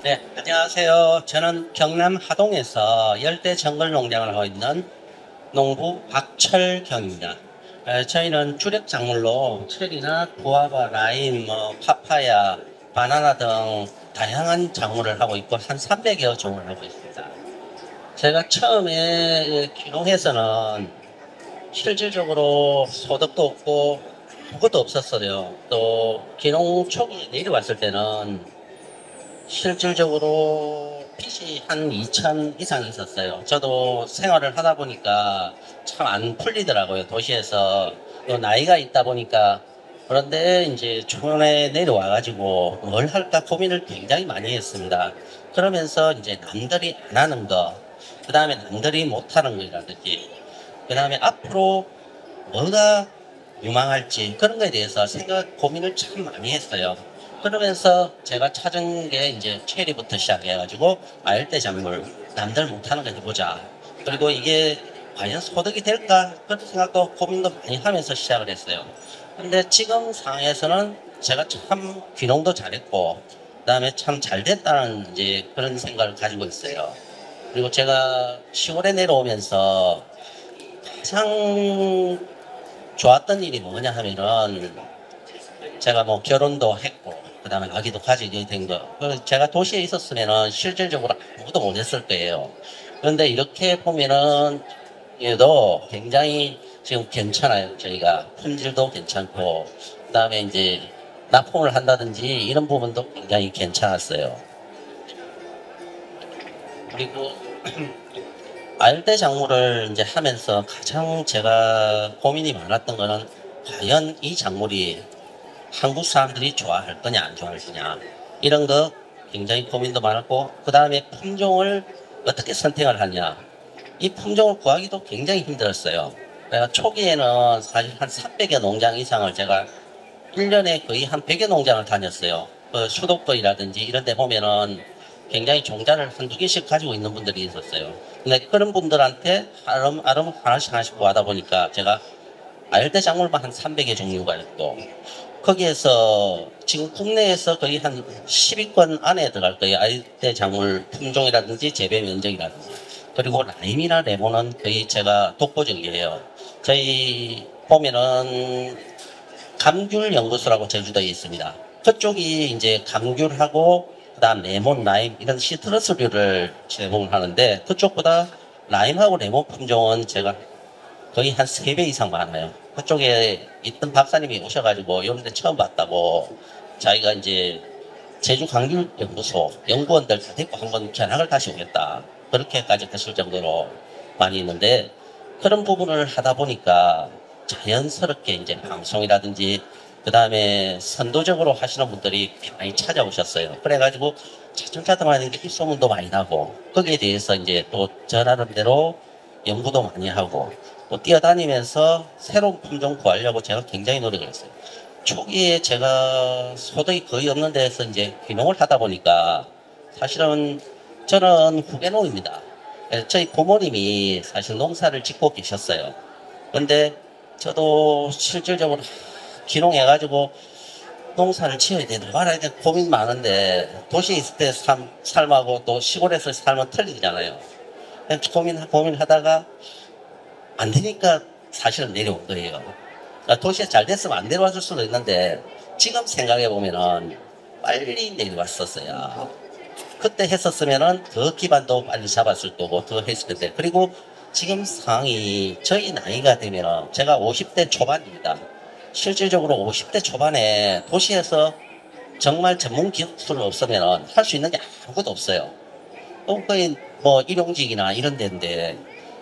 네, 안녕하세요. 저는 경남 하동에서 열대 정글 농장을 하고 있는 농부 박철경입니다. 저희는 주력 작물로 체리나 구아바, 라임, 파파야, 바나나 등 다양한 작물을 하고 있고 한 300여 종을 하고 있습니다. 제가 처음에 귀농해서는 실질적으로 소득도 없고 아무것도 없었어요. 또 귀농 초기에 내려왔을 때는 실질적으로 빚이 한 2천 이상 있었어요. 저도 생활을 하다 보니까 참 안 풀리더라고요. 도시에서 또 나이가 있다 보니까. 그런데 이제 초반에 내려와가지고 뭘 할까 고민을 굉장히 많이 했습니다. 그러면서 이제 남들이 안 하는 거, 그 다음에 남들이 못하는 거라든지, 그 다음에 앞으로 뭐가 유망할지 그런 거에 대해서 고민을 참 많이 했어요. 그러면서 제가 찾은 게 이제 체리부터 시작해가지고 알대 작물 남들 못하는 거 해보자. 그리고 이게 과연 소득이 될까 그런 생각도 고민도 많이 하면서 시작을 했어요. 근데 지금 상황에서는 제가 참 귀농도 잘했고 그다음에 참 잘 됐다는 이제 그런 생각을 가지고 있어요. 그리고 제가 시골에 내려오면서 가장 좋았던 일이 뭐냐 하면은 제가 뭐 결혼도 했고 그다음에 아기도 가지게 된 거. 제가 도시에 있었으면은 실질적으로 아무것도 못했을 거예요. 그런데 이렇게 보면은 얘도 굉장히 지금 괜찮아요. 저희가 품질도 괜찮고 그다음에 이제 납품을 한다든지 이런 부분도 굉장히 괜찮았어요. 그리고 알대 작물을 이제 하면서 가장 제가 고민이 많았던 거는 과연 이 작물이 한국 사람들이 좋아할 거냐 안 좋아할 거냐 이런 거 굉장히 고민도 많았고 그 다음에 품종을 어떻게 선택을 하냐 이 품종을 구하기도 굉장히 힘들었어요. 내가 초기에는 사실 한 300여 농장 이상을 제가 1년에 거의 한 100여 농장을 다녔어요. 수도권이라든지 이런 데 보면은 굉장히 종자를 한두 개씩 가지고 있는 분들이 있었어요. 근데 그런 분들한테 아름 하나씩 하나씩 구하다 보니까 제가 알대 작물만 한 300여 종류가 있고 거기에서 지금 국내에서 거의 한 10위권 안에 들어갈 거예요. 알대 작물 품종이라든지 재배 면적이라든지. 그리고 라임이나 레몬은 거의 제가 독보적이에요. 저희 보면은 감귤 연구소라고 제주도에 있습니다. 그쪽이 이제 감귤하고 그다음 레몬, 라임 이런 시트러스류를 제공을 하는데 그쪽보다 라임하고 레몬 품종은 제가 거의 한 3배 이상 많아요. 그쪽에 있던 박사님이 오셔가지고 이런 데 처음 봤다고 자기가 이제 제주 광귤연구소 연구원들 다 데리고 한번 견학을 다시 오겠다. 그렇게까지 했을 정도로 많이 있는데 그런 부분을 하다 보니까 자연스럽게 이제 방송이라든지 그 다음에 선도적으로 하시는 분들이 많이 찾아오셨어요. 그래가지고 차츰차츰 하는 게 입소문도 많이 나고 거기에 대해서 이제 또 저 나름대로 연구도 많이 하고 또 뛰어다니면서 새로운 품종 구하려고 제가 굉장히 노력을 했어요. 초기에 제가 소득이 거의 없는 데서 이제 귀농을 하다 보니까 사실은 저는 후계농입니다. 저희 부모님이 사실 농사를 짓고 계셨어요. 근데 저도 실질적으로 귀농해가지고 농사를 지어야 되나 말아야 되나 고민 많은데 도시에 있을 때 삶하고 또 시골에서 삶은 틀리잖아요. 고민하다가 안 되니까 사실은 내려온 거예요. 도시에 잘 됐으면 안 내려왔을 수도 있는데 지금 생각해 보면은 빨리 내려왔었어요. 그때 했었으면은 더 기반도 빨리 잡았을 거고 더 했을 텐데 그리고 지금 상황이 저희 나이가 되면은 제가 50대 초반입니다. 실질적으로 50대 초반에 도시에서 정말 전문 기술이 없으면은 할 수 있는 게 아무것도 없어요. 또 거의 뭐 일용직이나 이런 데인데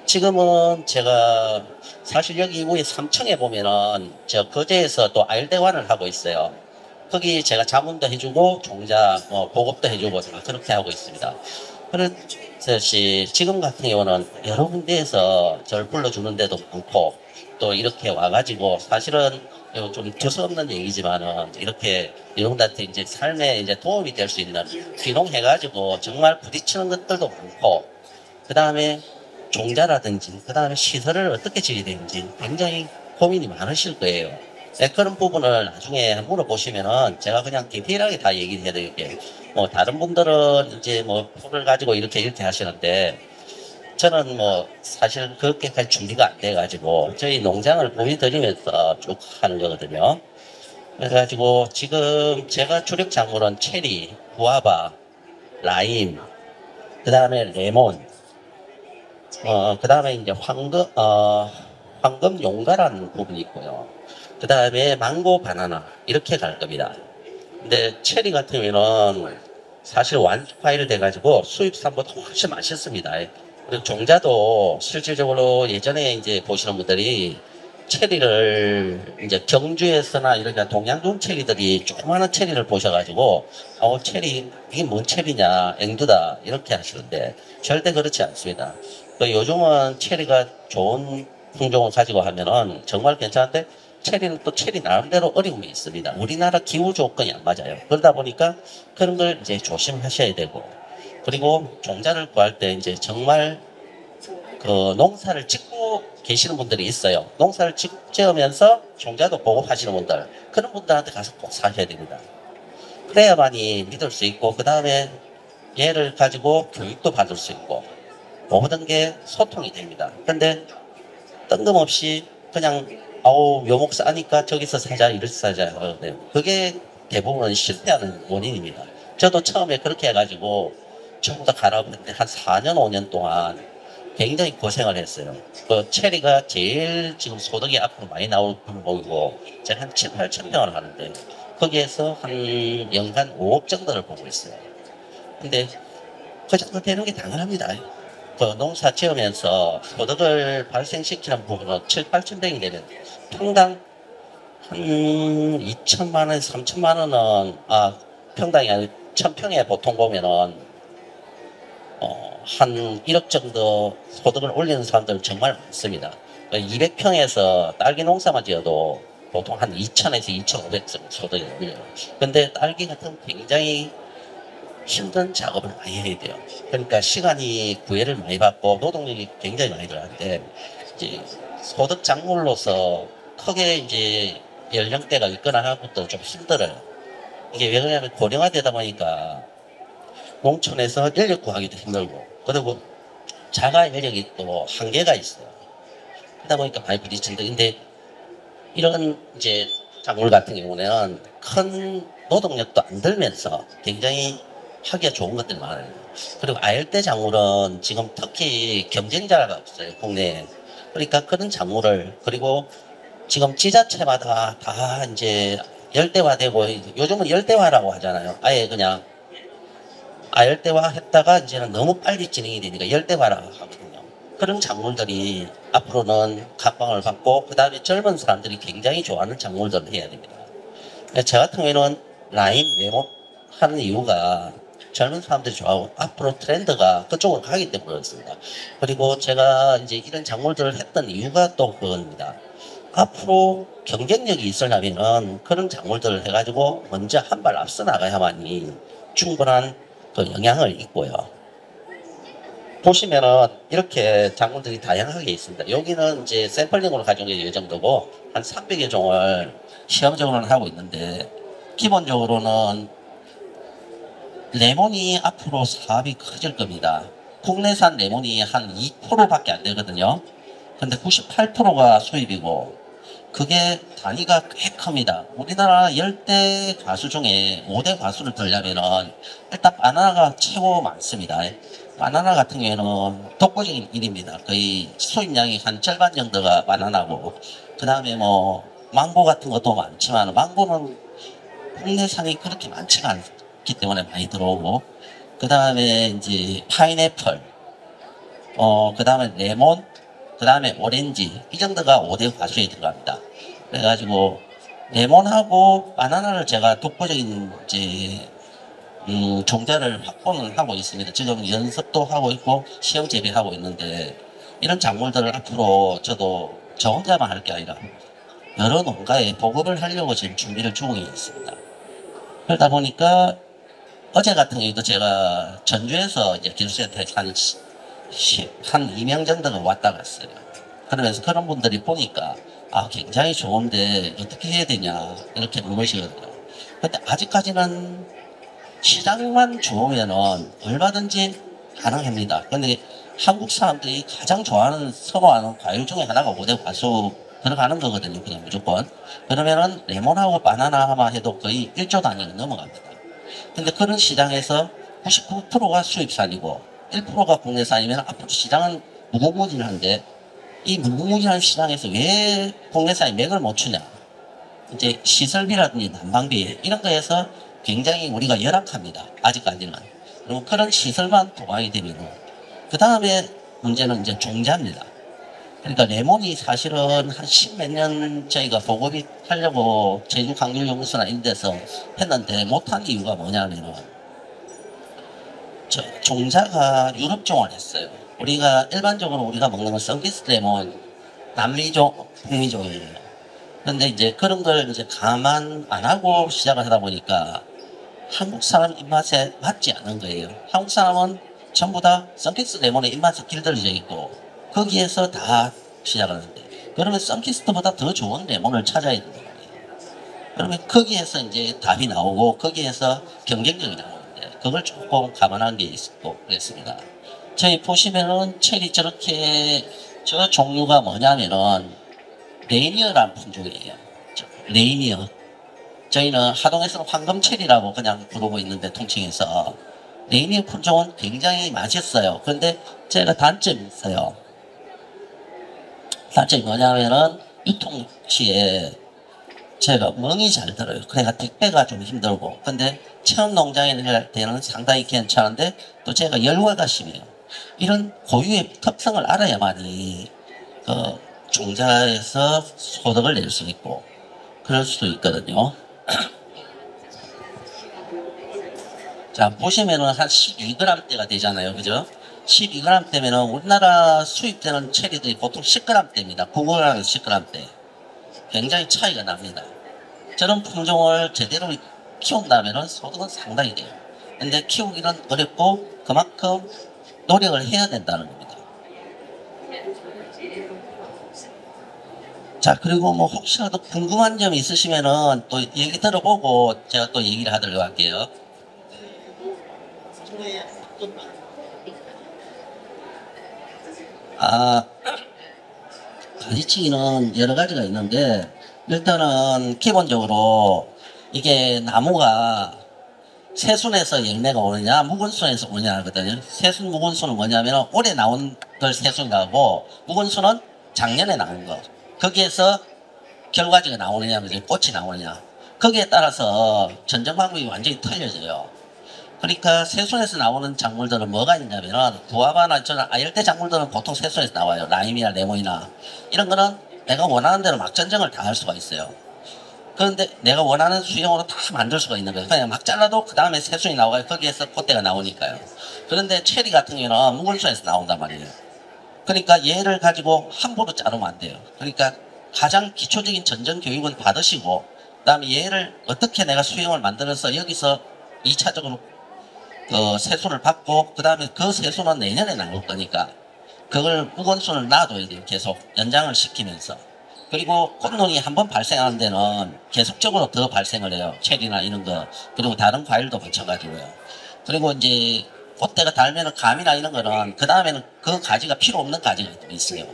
지금은 제가 사실 여기 위에 3층에 보면은 저 거제에서 또 알대관을 하고 있어요. 거기 제가 자문도 해주고 종자 뭐 보급도 해주고 제가 그렇게 하고 있습니다. 그래서 지금 같은 경우는 여러 군데에서 저를 불러주는 데도 많고 또 이렇게 와가지고 사실은 좀 두서없는 얘기지만은 이렇게 이런한테 이제 삶에 이제 도움이 될 수 있는 귀농해가지고 정말 부딪히는 것들도 많고 그 다음에 종자라든지 그 다음에 시설을 어떻게 지어야 되는지 굉장히 고민이 많으실 거예요. 그런 부분을 나중에 물어보시면은 제가 그냥 디테일하게 다 얘기를 해드릴게요. 뭐 다른 분들은 이제 뭐 풀을 가지고 이렇게 하시는데 저는 뭐 사실 그렇게까지 준비가 안 돼가지고 저희 농장을 보여드리면서 쭉 하는 거거든요. 그래가지고 지금 제가 주력 작물은 체리, 구아바, 라임, 그 다음에 레몬, 그 다음에 이제 황금 용가라는 부분이 있고요. 그 다음에 망고, 바나나 이렇게 갈 겁니다. 근데 체리 같은 경우는 사실 완파일 돼가지고 수입산보다 훨씬 맛있습니다. 그리고 종자도 실질적으로 예전에 이제 보시는 분들이 체리를 이제 경주에서나 이런 동양종 체리들이 조그마한 체리를 보셔가지고 체리 이게 뭔 체리냐 앵두다 이렇게 하시는데 절대 그렇지 않습니다. 요즘은 체리가 좋은 품종을 가지고 하면은 정말 괜찮은데 체리는 또 체리 나름대로 어려움이 있습니다. 우리나라 기후 조건이 안 맞아요. 그러다 보니까 그런 걸 이제 조심하셔야 되고 그리고 종자를 구할 때 이제 정말 그 농사를 짓고 계시는 분들이 있어요. 농사를 지으면서 종자도 보급하시는 분들 그런 분들한테 가서 꼭 사셔야 됩니다. 그래야만이 믿을 수 있고 그 다음에 얘를 가지고 교육도 받을 수 있고 모든 게 소통이 됩니다. 근데 뜬금없이 그냥 묘목 싸니까 저기서 사자 이렇게 사자 그게 대부분 실패하는 원인입니다. 저도 처음에 그렇게 해가지고 전부 다 가라고 했는데 한 4년 5년 동안 굉장히 고생을 했어요. 그 체리가 제일 지금 소득이 앞으로 많이 나올 품목이고 제가 한 7, 8천 평을 하는데 거기에서 한 연간 5억 정도를 보고 있어요. 근데 그 정도 되는 게 당연합니다. 그 농사 지으면서 소득을 발생시키는 부분은 7, 8천 평이 되면 평당 한 2천만 원, 3천만 원은 평당이 아니라 1,000평에 보통 보면은 한 1억 정도 소득을 올리는 사람들은 정말 많습니다. 200평에서 딸기 농사만 지어도 보통 한 2천에서 2,500 정도 소득이 올려요. 근데 딸기 같은 굉장히 힘든 작업을 많이 해야 돼요. 그러니까 시간이 구애를 많이 받고 노동력이 굉장히 많이 들어가는데 이제 소득 작물로서 크게 이제 연령대가 있거나 하는 것도 좀 힘들어요. 이게 왜 그러냐면 고령화되다 보니까 농촌에서 인력 구하기도 힘들고 그리고 자가 인력이 또 한계가 있어요. 그러다 보니까 많이 부딪힌다. 근데 이런 이제 작물 같은 경우는 큰 노동력도 안 들면서 굉장히 하기가 좋은 것들이 많아요. 그리고 아열대 작물은 지금 특히 경쟁자가 없어요, 국내에. 그러니까 그런 작물을, 그리고 지금 지자체마다 다 이제 열대화되고, 요즘은 열대화라고 하잖아요. 아예 그냥 아열대화 했다가 이제는 너무 빨리 진행이 되니까 열대화라고 하거든요. 그런 작물들이 앞으로는 각광을 받고, 그 다음에 젊은 사람들이 굉장히 좋아하는 작물들을 해야 됩니다. 저 같은 경우에는 라임, 레몬 하는 이유가 젊은 사람들이 좋아하고 앞으로 트렌드가 그쪽으로 가기 때문에 그렇습니다. 그리고 제가 이제 이런 작물들을 했던 이유가 또 그겁니다. 앞으로 경쟁력이 있으려면은 그런 작물들을 해가지고 먼저 한 발 앞서 나가야만이 충분한 그 영향을 있고요. 보시면은 이렇게 작물들이 다양하게 있습니다. 여기는 이제 샘플링으로 가져온 게 이 정도고 한 300여 종을 시험적으로는 하고 있는데 기본적으로는 레몬이 앞으로 사업이 커질 겁니다. 국내산 레몬이 한 2%밖에 안 되거든요. 근데 98%가 수입이고 그게 단위가 꽤 큽니다. 우리나라 10대 과수 중에 5대 과수를 들려면은 일단 바나나가 최고 많습니다. 바나나 같은 경우에는 독보적인 일입니다. 거의 수입량이 한 절반 정도가 바나나고 그 다음에 뭐 망고 같은 것도 많지만 망고는 국내산이 그렇게 많지가 않기 때문에 많이 들어오고 그 다음에 이제 파인애플 그 다음에 레몬 그 다음에 오렌지 이 정도가 5대 과수에 들어갑니다. 그래가지고 레몬하고 바나나를 제가 독보적인 이제 종자를 확보는 하고 있습니다. 지금 연습도 하고 있고 시험 재배하고 있는데 이런 작물들을 앞으로 저도 저 혼자만 할 게 아니라 여러 농가에 보급을 하려고 지금 준비를 중에 있습니다. 그러다 보니까 어제 같은 경우도 제가 전주에서 이제 기술센터에 한 2명 정도가 왔다 갔어요. 그러면서 그런 분들이 보니까 굉장히 좋은데 어떻게 해야 되냐 이렇게 물으시거든요. 근데 아직까지는 시장만 좋으면은 얼마든지 가능합니다. 근데 한국 사람들이 가장 좋아하는 선호하는 과일 중에 하나가 오대 과수 들어가는 거거든요. 그냥 무조건. 그러면은 레몬하고 바나나만 해도 거의 1조 단위가 넘어갑니다. 근데 그런 시장에서 99%가 수입산이고 1%가 국내산이면 앞으로 시장은 무궁무진한데 이 무궁무진한 시장에서 왜 국내산이 맥을 못 추냐? 이제 시설비라든지 난방비 이런 거에서 굉장히 우리가 열악합니다. 아직까지는. 그리고 그런 시설만 도와야 되면 그 다음에 문제는 이제 종자입니다. 그러니까 레몬이 사실은 한 십몇 년 저희가 보급이 하려고 제주광길연구소나 이런 데서 했는데 못한 이유가 뭐냐면은 종자가 유럽종을 했어요. 우리가 일반적으로 우리가 먹는 건 서비스 레몬 남미종, 북미종이에요. 그런데 이제 그런 걸 이제 감안 안 하고 시작을 하다 보니까 한국 사람 입맛에 맞지 않는 거예요. 한국 사람은 전부 다 선키스 레몬의 입맛에 길들여져 있고 거기에서 다 시작을 하는데 그러면 선키스트보다 더 좋은 레몬을 찾아야 된다. 그러면 거기에서 이제 답이 나오고 거기에서 경쟁력이 나오는데 그걸 조금 감안한 게 있고 그랬습니다. 저희 보시면은 체리 저렇게 저 종류가 뭐냐면은 레이니어라는 품종이에요. 레이니어. 저희는 하동에서는 황금체리라고 그냥 부르고 있는데 통칭해서 레이니어 품종은 굉장히 맛있어요. 그런데 제가 단점이 있어요. 단점이 뭐냐면은 유통 시에 제가 멍이 잘 들어요. 그래가 택배가 좀 힘들고 근데 체험 농장에 낼 때는 상당히 괜찮은데 또 제가 열화가 심해요. 이런 고유의 특성을 알아야만이 그 종자에서 소득을 낼 수 있고 그럴 수도 있거든요. 자 보시면은 한 12g대가 되잖아요. 그죠? 12g대면은 우리나라 수입되는 체리들이 보통 10g대입니다. 9g에서 10g대. 굉장히 차이가 납니다. 저런 품종을 제대로 키운다면은 소득은 상당히 돼요. 근데 키우기는 어렵고 그만큼 노력을 해야 된다는 겁니다. 자 그리고 뭐 혹시라도 궁금한 점 있으시면은 또 얘기 들어보고 제가 또 얘기를 하도록 할게요. 아 가지치기는 여러 가지가 있는데 일단은 기본적으로 이게 나무가 새순에서 열매가 오느냐 묵은순에서 오느냐 하거든요. 새순 묵은순은 뭐냐면 올해 나온 걸 새순이라고 묵은순은 작년에 나온 거 거기에서 결과지가 나오느냐 꽃이 나오느냐 거기에 따라서 전정 방법이 완전히 틀려져요. 그러니까 새순에서 나오는 작물들은 뭐가 있냐면 구아바나 저는 아열대 작물들은 보통 새순에서 나와요. 라임이나 레몬이나 이런 거는 내가 원하는 대로 막 전정을 다 할 수가 있어요. 그런데 내가 원하는 수형으로 다 만들 수가 있는 거예요. 그냥 막 잘라도 그 다음에 새순이 나와요. 거기에서 꽃대가 나오니까요. 그런데 체리 같은 경우는 묵은순에서 나온단 말이에요. 그러니까 얘를 가지고 함부로 자르면 안 돼요. 그러니까 가장 기초적인 전정 교육은 받으시고 그다음에 얘를 어떻게 내가 수형을 만들어서 여기서 2차적으로 세수를 받고 그 다음에 그 세수는 내년에 나올 거니까 그걸 묵은순을 놔둬야 돼요. 계속 연장을 시키면서. 그리고 꽃눈이 한번 발생하는 데는 계속적으로 더 발생을 해요. 체리나 이런 거 그리고 다른 과일도 마찬가지고요. 그리고 이제 꽃대가 달면은 감이나 이런 거는 그 다음에는 그 가지가 필요 없는 가지가 또 있어요.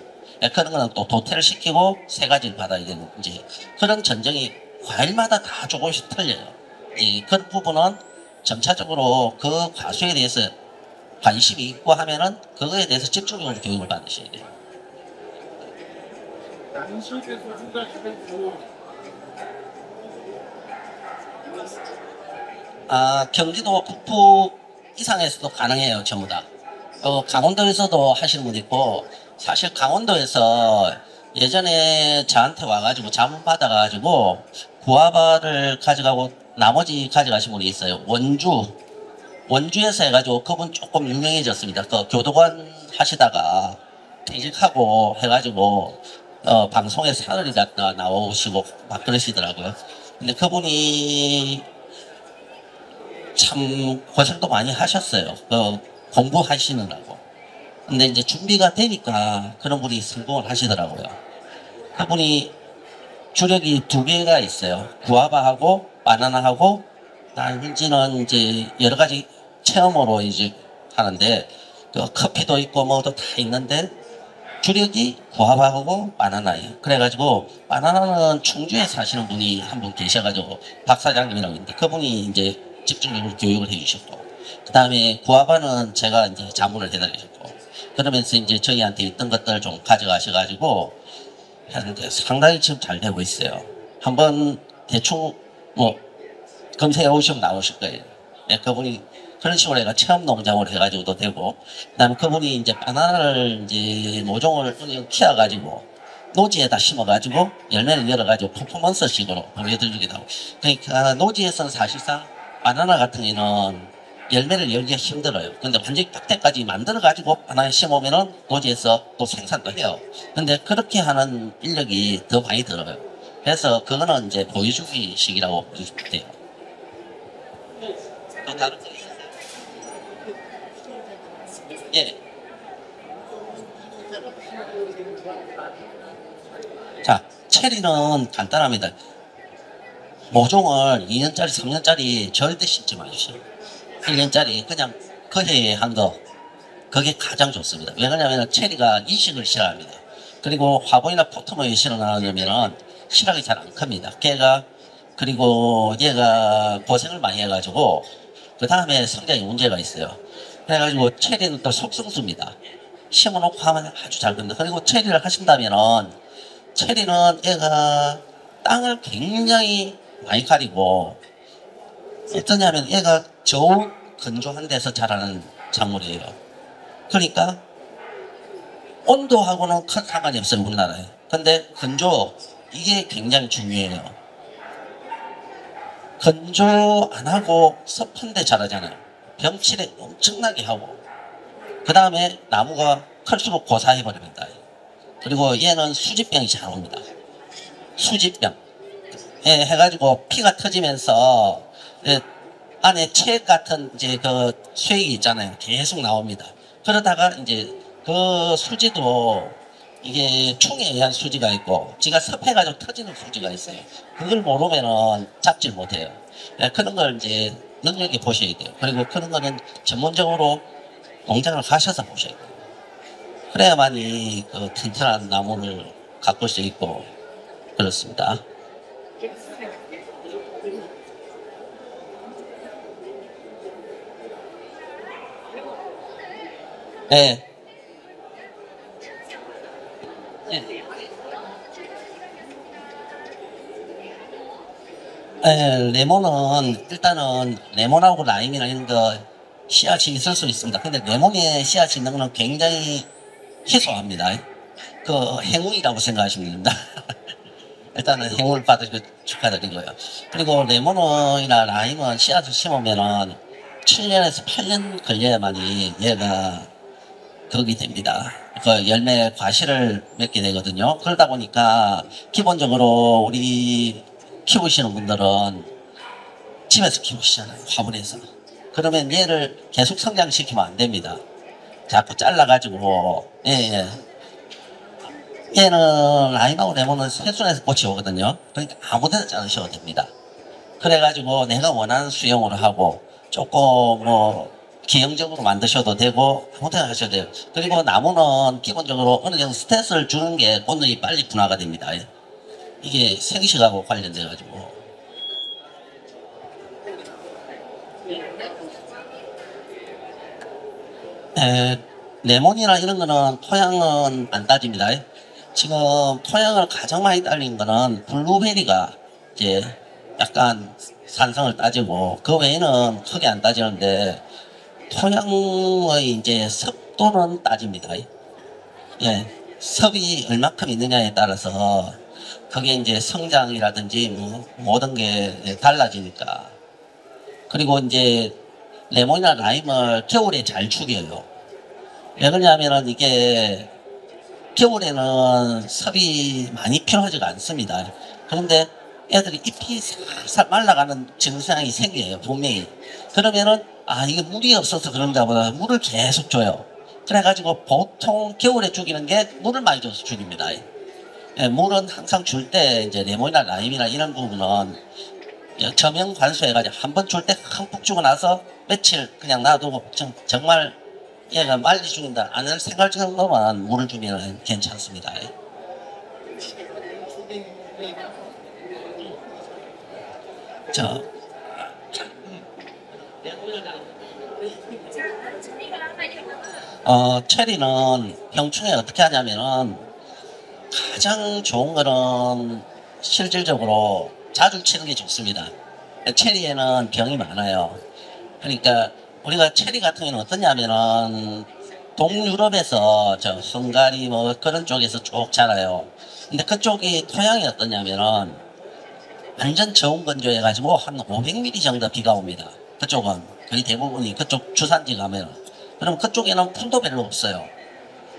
그런 거는 또 도태를 시키고 새 가지를 받아야 되는 이제 그런 전쟁이 과일마다 다 조금씩 틀려요. 그런 부분은 점차적으로 그 과수에 대해서 관심이 있고 하면은 그거에 대해서 집중적으로 교육을 받으셔야 돼요. 경기도 북부 이상에서도 가능해요. 전부 다. 강원도에서도 하시는 분 있고 사실 강원도에서 예전에 저한테 와가지고 자문 받아가지고 구아바를 가져가고 나머지 가져가신 분이 있어요. 원주에서 해가지고 그분 조금 유명해졌습니다. 그 교도관 하시다가 퇴직하고 해가지고 방송에 사흘이 갔다 나오시고 막 그러시더라고요. 근데 그분이 참 고생도 많이 하셨어요. 공부하시느라고. 근데 이제 준비가 되니까 그런 분이 성공을 하시더라고요. 그분이 주력이 두 개가 있어요. 구아바하고 바나나하고 나머지는 이제 여러 가지 체험으로 이제 하는데 커피도 있고 뭐도 다 있는데 주력이 구아바하고 바나나예요. 그래가지고 바나나는 충주에 사시는 분이 한 분 계셔가지고 박 사장님이라고 있는데 그분이 이제 집중적으로 교육을 해주셨고 그 다음에 구아바는 제가 이제 자문을 해드리셨고 그러면서 이제 저희한테 있던 것들을 좀 가져가셔가지고 하는데 상당히 지금 잘 되고 있어요. 한번 대충 뭐 검색해 오시면 나오실 거예요. 예, 그분이 그런 식으로 해가 체험 농장으로 해가지고도 되고, 그다음에 그분이 이제 바나나를 이제 모종을 키워가지고 노지에다 심어가지고 열매를 열어가지고 퍼포먼스식으로 보여드리기도 하고. 그러니까 노지에서는 사실상 바나나 같은 경우는 열매를 열기가 힘들어요. 근데 완전히 팍대까지 만들어가지고 바나나 심으면은 노지에서 또 생산도 해요. 근데 그렇게 하는 인력이 더 많이 들어요. 그래서 그거는 이제 보여주기식이라고 보시면 돼요. 또 다른 거 있으세요? 예. 자, 체리는 간단합니다. 모종을 2년짜리, 3년짜리 절대 심지 마십시오. 1년짜리 그냥 그 해에 한 거, 그게 가장 좋습니다. 왜냐하면 체리가 이식을 싫어합니다. 그리고 화분이나 포트모에 실어놔놓으면 실하게 잘 안 큽니다. 걔가, 그리고 얘가 고생을 많이 해가지고, 그 다음에 성장에 문제가 있어요. 그래가지고 체리는 또 속성수입니다. 심어놓고 하면 아주 잘 큽니다. 그리고 체리를 하신다면은, 체리는 얘가 땅을 굉장히 많이 가리고, 어떠냐면 얘가 저온 건조한 데서 자라는 작물이에요. 그러니까 온도하고는 큰 상관이 없어요, 우리나라에. 근데 건조, 이게 굉장히 중요해요. 건조 안 하고 습한 데 자라잖아요. 병치레 엄청나게 하고. 그 다음에 나무가 클수록 고사해버립니다. 그리고 얘는 수지병이 잘 옵니다. 수지병. 예, 해가지고 피가 터지면서 예, 안에 책 같은 이제 그 수액이 있잖아요. 계속 나옵니다. 그러다가 이제 그 수지도 이게 충에 의한 수지가 있고 지가 습해가지고 터지는 수지가 있어요. 그걸 모르면은 잡질 못해요. 예, 그런 걸 이제 능력이 보셔야 돼요. 그리고 그런 거는 전문적으로 농장을 가셔서 보셔야 돼요. 그래야만이 그 튼튼한 나무를 가꿀 수 있고 그렇습니다. 네. 네. 레몬은 일단은 레몬하고 라임이나 이런 거 씨앗이 있을 수 있습니다. 근데 레몬에 씨앗이 있는 거는 굉장히 희소합니다. 그 행운이라고 생각하시면 됩니다. 일단은 행운을 받으시고 축하드리고요. 그리고 레몬이나 라임은 씨앗을 심으면은 7년에서 8년 걸려야만이 얘가 거기 됩니다. 그 열매 과실을 맺게 되거든요. 그러다 보니까 기본적으로 우리 키우시는 분들은 집에서 키우시잖아요. 화분에서. 그러면 얘를 계속 성장시키면 안 됩니다. 자꾸 잘라가지고, 예, 예. 얘는 라임하고 레몬은 새순에서 꽃이 오거든요. 그러니까 아무 데나 자르셔도 됩니다. 그래가지고 내가 원하는 수영으로 하고 조금 뭐 기형적으로 만드셔도 되고 아무 데나 하셔도 돼요. 그리고 나무는 기본적으로 어느 정도 스트레스를 주는 게 꽃잎이 빨리 분화가 됩니다. 이게 생식하고 관련돼 가지고 레몬이나 이런 거는 토양은 안 따집니다. 지금 토양을 가장 많이 딸린 거는 블루베리가 이제 약간 산성을 따지고 그 외에는 크게 안 따지는데 토양의 이제 습도는 따집니다. 예, 섭이 얼마큼 있느냐에 따라서 그게 이제 성장이라든지 뭐 모든 게 달라지니까. 그리고 이제 레몬이나 라임을 겨울에 잘 죽여요. 왜 그러냐면은 이게 겨울에는 섭이 많이 필요하지가 않습니다. 그런데 애들이 잎이 살살 말라가는 증상이 생겨요, 분명히. 그러면은, 아, 이게 물이 없어서 그런가 보다. 물을 계속 줘요. 그래가지고 보통 겨울에 죽이는 게 물을 많이 줘서 죽입니다. 예, 물은 항상 줄 때 이제 레몬이나 라임이나 이런 부분은 저명 관수해가지고 한 번 줄 때 흠뻑 주고 나서 며칠 그냥 놔두고 정말 얘가 말리 죽는다 안 할 생각 정도만 물을 주면 괜찮습니다. 저 체리는 병충해 어떻게 하냐면은 가장 좋은 거는 실질적으로 자주 치는 게 좋습니다. 체리에는 병이 많아요. 그러니까 우리가 체리 같은 경우는 어떠냐면은 동유럽에서 저 헝가리 뭐 그런 쪽에서 쭉 자라요. 근데 그쪽이 토양이 어떠냐면은 완전 저온건조해 가지고 한 500mm 정도 비가 옵니다. 그쪽은 거의 대부분이 그쪽 주산지 가면 그럼 그쪽에는 풀도 별로 없어요.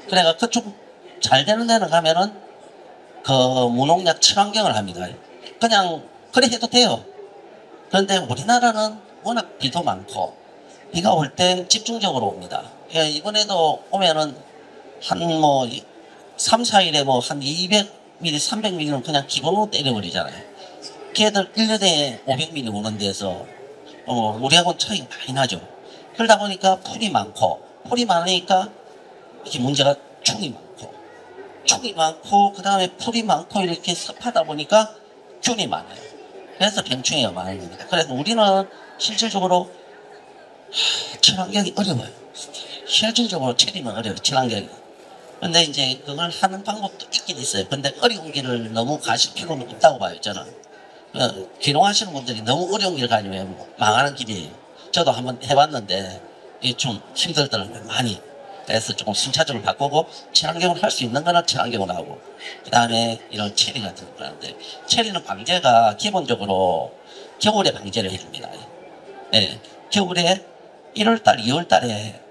그래가 그쪽 잘 되는 데는 가면은 그 무농약 친환경을 합니다. 그냥 그래 해도 돼요. 그런데 우리나라는 워낙 비도 많고 비가 올 땐 집중적으로 옵니다. 예, 이번에도 오면은 한 뭐 3, 4일에 뭐 한 200mm, 300mm는 그냥 기본으로 때려버리잖아요. 걔들 1년에 500mm 오는 데서 우리하고는 차이가 많이 나죠. 그러다 보니까 풀이 많으니까 이게 문제가 충이 많고 그 다음에 풀이 많고 이렇게 습하다 보니까 균이 많아요. 그래서 병충해가 많은 겁니다. 그래서 우리는 실질적으로 친환경이 어려워요. 실질적으로 체리는 어려워요. 친환경이. 근데 이제 그걸 하는 방법도 있긴 있어요. 근데 어려운 길을 너무 가실 필요는 없다고 봐요. 저는. 귀농하시는 분들이 너무 어려운 길 가면 망하는 길이에요. 저도 한번 해봤는데 이게 좀 힘들더라고요. 많이. 그래서 조금 순차적으로 바꾸고 친환경을 할 수 있는 거는 친환경으로 하고 그 다음에 이런 체리 같은 거 하는데 체리는 방제가 기본적으로 겨울에 방제를 해줍니다. 예, 겨울에 1월달, 2월달에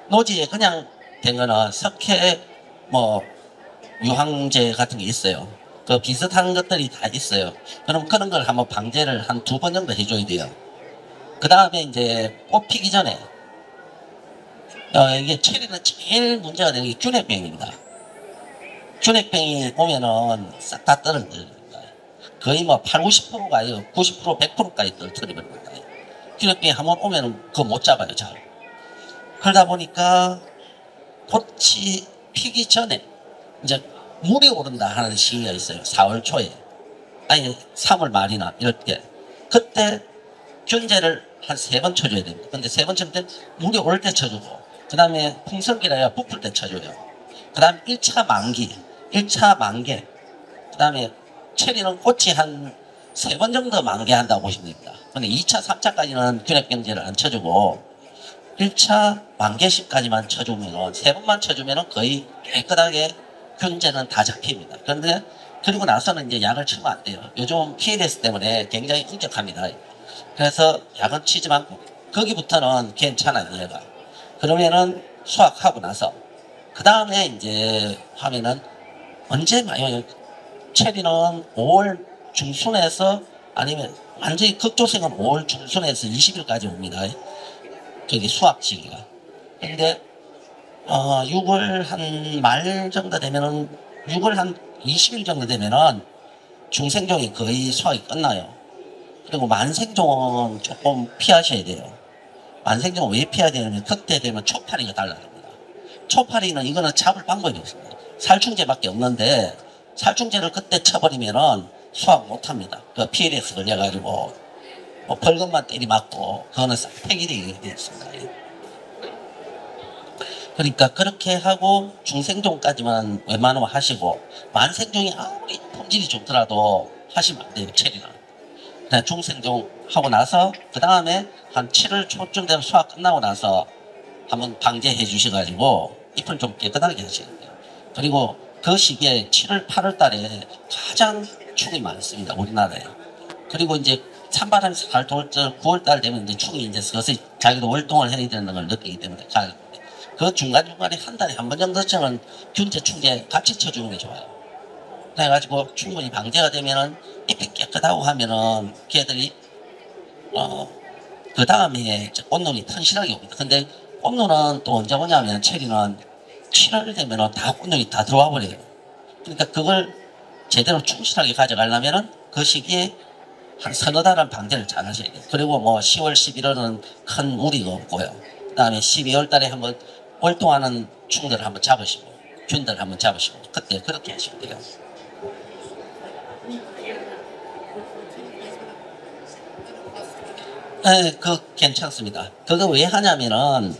노지에 그냥 된 거는 석회 뭐 유황제 같은 게 있어요. 그 비슷한 것들이 다 있어요. 그럼 그런 걸 한번 방제를 한 2번 정도 해줘야 돼요. 그 다음에 이제 꽃 피기 전에 이게 체리는 제일 문제가 되는 게 균핵병입니다. 균핵병이 오면은 싹 다 떨어집니다. 거의 뭐 8, 90%가 아니고 90%, 100%까지 떨어뜨려버립니다. 균핵병이 한번 오면은 그거 못 잡아요, 잘. 그러다 보니까 꽃이 피기 전에 이제 물이 오른다 하는 시기가 있어요. 4월 초에. 아니, 3월 말이나 이럴 때. 그때 균제를 한 3번 쳐줘야 됩니다. 근데 3번 칠 때 물이 오를 때 쳐주고, 그 다음에 풍성기라야 부풀 때 쳐줘요. 그 다음에 1차 만기, 1차 만개, 그 다음에 체리는 꽃이 한 3번 정도 만개한다고 보시면 됩니다. 근데 2차, 3차까지는 균핵병제를 안 쳐주고, 1차 만개식까지만 쳐주면은, 3번만 쳐주면은 거의 깨끗하게 균제는 다 잡힙니다. 그런데, 그리고 나서는 이제 약을 치면 안 돼요. 요즘 PLS 때문에 굉장히 엄격합니다. 그래서 약은 치지 않고, 거기부터는 괜찮아요, 얘가. 그러면은 수확하고 나서, 그 다음에 이제 하면은, 언제 많이, 체리는 5월 중순에서 아니면 완전히 극조생은 5월 중순에서 20일까지 옵니다. 저기 수확 시기가. 근데 6월 한 말 정도 되면은 6월 한 20일 정도 되면은 중생종이 거의 수확이 끝나요. 그리고 만생종은 조금 피하셔야 돼요. 만생종은 왜 피해야 되냐면 그때 되면 초파리가 달라집니다. 초파리는 이거는 잡을 방법이 없습니다. 살충제밖에 없는데 살충제를 그때 쳐버리면은 수확 못합니다. 그 PLS 걸려가지고 뭐 벌금만 때리맞고 그거는 폐기되게 되어 있습니다. 그러니까 그렇게 하고 중생종까지만 웬만하면 하시고 만생종이 아무리 품질이 좋더라도 하시면 안 돼요. 체리는. 그냥 중생종 하고 나서 그 다음에 한 7월 초쯤 되면 수확 끝나고 나서 한번 방제해 주셔가지고 잎을 좀 깨끗하게 하셔야 돼요. 그리고 그 시기에 7월, 8월 달에 가장 충이 많습니다. 우리나라에. 그리고 이제 찬바람이 잘 돌 때 9월 달 되면 이제 충이 이제 서서히 자기도 월동을 해야 되는 걸 느끼기 때문에 그 중간중간에 한 달에 한 번 정도쯤은 균제, 충제 같이 쳐주는 게 좋아요. 그래가지고 충분히 방제가 되면은 잎이 깨끗하고 하면은 걔들이 그 다음에 꽃눈이 튼실하게 옵니다. 근데 꽃눈은 또 언제 오냐면 체리는 7월 되면은 다 꽃눈이 다 들어와 버려요. 그러니까 그걸 제대로 충실하게 가져가려면은 그 시기에 한 서너 달은 방제를 잘 하셔야 돼요. 그리고 뭐 10월, 11월은 큰 무리가 없고요. 그 다음에 12월 달에 한번 월동하는 충들을 한번 잡으시고, 균들을 한번 잡으시고, 그때 그렇게 하시면 돼요. 네, 그 괜찮습니다. 그거 왜 하냐면은,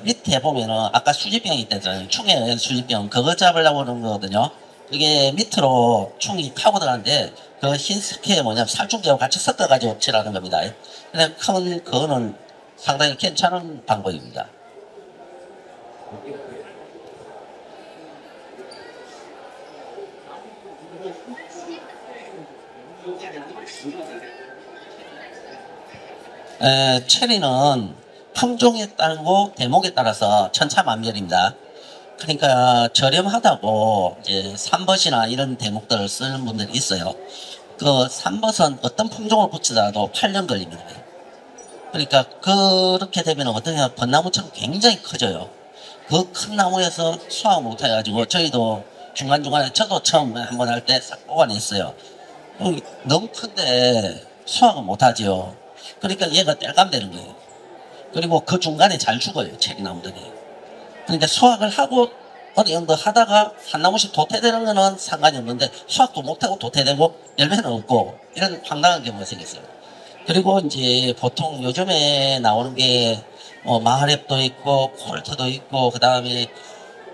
밑에 보면은 아까 수지병이 있다잖아요. 충에 의한 수지병. 그거 잡으려고 그러는 거거든요. 그게 밑으로 충이 파고 들어가는데 그 흰 스프레이 뭐냐면 살충제하고 같이 섞어가지고 칠하는 겁니다. 근데 큰 그거는 상당히 괜찮은 방법입니다. 체리는 품종에 따르고 대목에 따라서 천차만별입니다. 그러니까 저렴하다고 이제 삼벗이나 이런 대목들을 쓰는 분들이 있어요. 그 삼벗은 어떤 품종을 붙이더라도 8년 걸립니다. 그러니까 그렇게 되면 어떻게 하면 벚나무처럼 굉장히 커져요. 그 큰 나무에서 수확 못해가지고 저희도 중간중간에 저도 처음 한번 할 때 싹 뽑아냈어요. 너무 큰데 수확을 못하죠. 그러니까 얘가 땔감되는 거예요. 그리고 그 중간에 잘 죽어요, 체리나무들이. 그러니까 수확을 하고 어느 정도 하다가 한 나무씩 도태되는 거는 상관이 없는데 수확도 못하고 도태되고 열매는 없고 이런 황당한 경우가 생겼어요. 그리고 이제 보통 요즘에 나오는 게 마하랩도 있고 콜트도 있고 그 다음에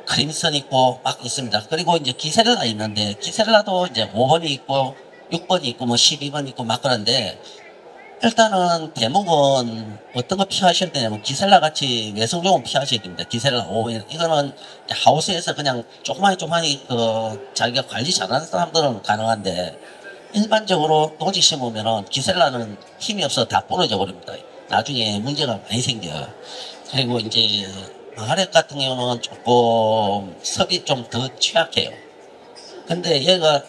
크림슨 있고 막 있습니다. 그리고 이제 기세렐라 있는데 기세렐라도 이제 5번이 있고 6번이 있고 뭐 12번 있고 막 그런데 일단은 대목은 어떤 거 피하셔야 되냐면 기셀라 같이 외성종은 피하셔야 됩니다. 기셀라 5번 이거는 하우스에서 그냥 조그마니 그 자기가 관리 잘하는 사람들은 가능한데 일반적으로 노지 심으면은 기셀라는 힘이 없어 다 부러져 버립니다. 나중에 문제가 많이 생겨요. 그리고 이제 마하렛 같은 경우는 조금 섭이 좀 더 취약해요. 근데 얘가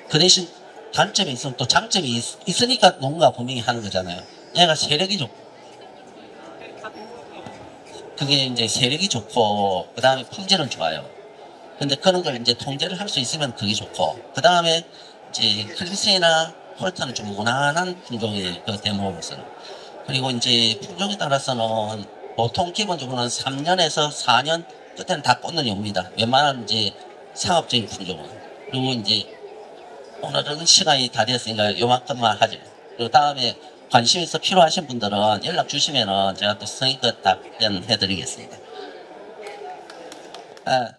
그 대신 단점이 있으면 또 장점이 있으니까 농가 분명히 하는 거잖아요. 얘가 세력이 좋고, 그게 이제 세력이 좋고, 그 다음에 품질은 좋아요. 근데 그런 걸 이제 통제를 할 수 있으면 그게 좋고, 그 다음에 이제 크림슨이나 폴트는 좀 무난한 품종이에요. 그 대목으로서는. 그리고 이제 품종에 따라서는 보통 기본적으로는 3년에서 4년, 그때는 다 꽂는 용입니다. 웬만한 이제 상업적인 품종은. 그리고 이제 오늘은 시간이 다 됐으니까 요만큼만 하죠. 그리고 다음에 관심 있어 필요하신 분들은 연락 주시면은 제가 또 성의껏 답변해 드리겠습니다. 아,